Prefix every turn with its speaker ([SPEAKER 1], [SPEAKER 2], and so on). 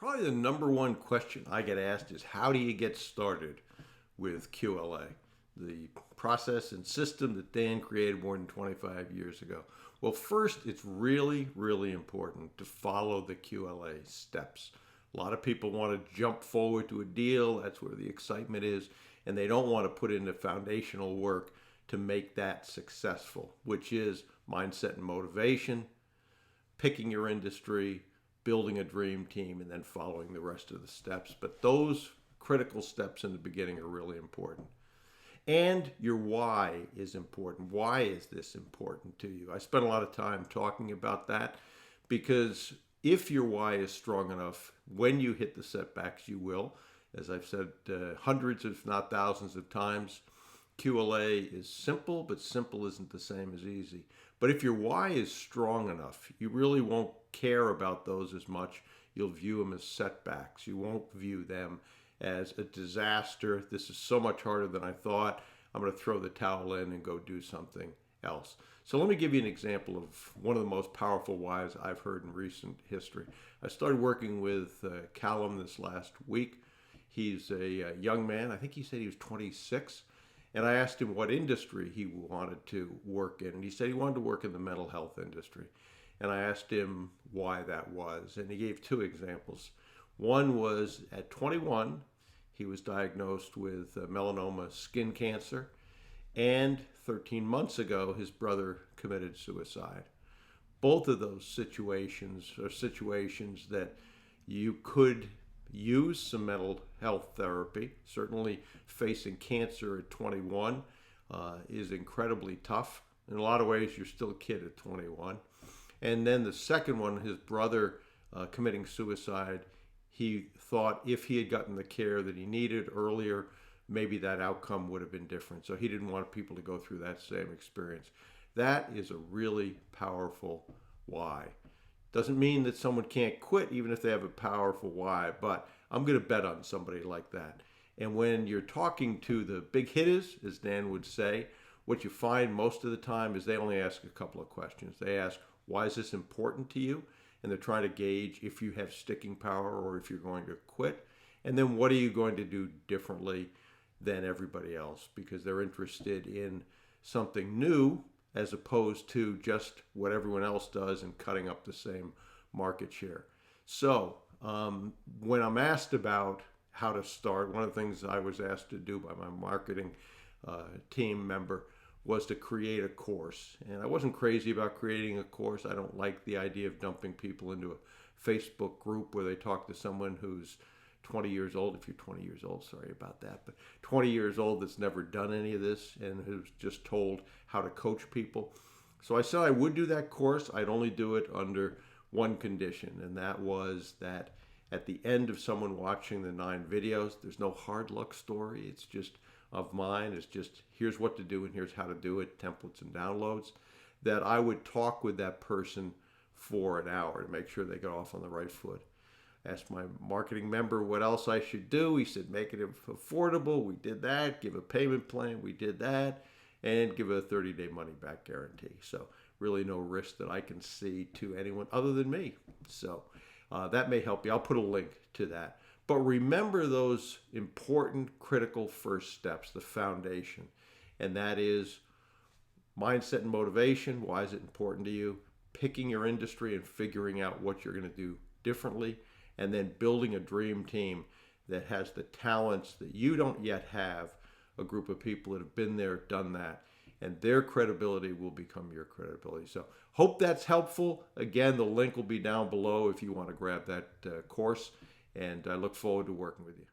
[SPEAKER 1] Probably the number one question I get asked is how do you get started with QLA, the process and system that Dan created more than 25 years ago? Well, first, it's really, really important to follow the QLA steps. A lot of people want to jump forward to a deal. That's where the excitement is. And they don't want to put in the foundational work to make that successful, which is mindset and motivation, picking your industry, building a dream team, and then following the rest of the steps. But those critical steps in the beginning are really important. And your why is important. Why is this important to you? I spent a lot of time talking about that because if your why is strong enough, when you hit the setbacks, you will. As I've said hundreds, if not thousands of times, QLA is simple, but simple isn't the same as easy. But if your why is strong enough, you really won't care about those as much. You'll view them as setbacks. You won't view them as a disaster. This is so much harder than I thought. I'm going to throw the towel in and go do something else. So let me give you an example of one of the most powerful whys I've heard in recent history. I started working with Callum this last week. He's a young man. I think he said he was 26. And I asked him what industry he wanted to work in. And he said he wanted to work in the mental health industry. And I asked him why that was. And he gave two examples. One was at 21, he was diagnosed with melanoma skin cancer. And 13 months ago, his brother committed suicide. Both of those situations are situations that you could use some mental health therapy. Certainly facing cancer at 21 is incredibly tough. In a lot of ways, you're still a kid at 21. And then the second one, his brother committing suicide, he thought if he had gotten the care that he needed earlier, maybe that outcome would have been different. So he didn't want people to go through that same experience. That is a really powerful why. Doesn't mean that someone can't quit even if they have a powerful why, but I'm going to bet on somebody like that. And when you're talking to the big hitters, as Dan would say, what you find most of the time is they only ask a couple of questions. They ask, why is this important to you? And they're trying to gauge if you have sticking power or if you're going to quit. And then what are you going to do differently than everybody else? Because they're interested in something new as opposed to just what everyone else does and cutting up the same market share. So when I'm asked about how to start, one of the things I was asked to do by my marketing team member was to create a course. And I wasn't crazy about creating a course. I don't like the idea of dumping people into a Facebook group where they talk to someone who's 20 years old, if you're 20 years old, sorry about that, but 20 years old that's never done any of this and who's just told how to coach people. So I said I would do that course. I'd only do it under one condition, and that was that at the end of someone watching the 9 videos, there's no hard luck story. It's just of mine. It's just here's what to do and here's how to do it, templates and downloads, that I would talk with that person for an hour to make sure they got off on the right foot. Asked my marketing member what else I should do. He said, make it affordable. We did that. Give a payment plan. We did that. And give a 30-day money-back guarantee. So really no risk that I can see to anyone other than me. So that may help you. I'll put a link to that. But remember those important, critical first steps, the foundation. And that is mindset and motivation. Why is it important to you? Picking your industry and figuring out what you're going to do differently. And then building a dream team that has the talents that you don't yet have, a group of people that have been there, done that, and their credibility will become your credibility. So hope that's helpful. Again, the link will be down below if you want to grab that course, and I look forward to working with you.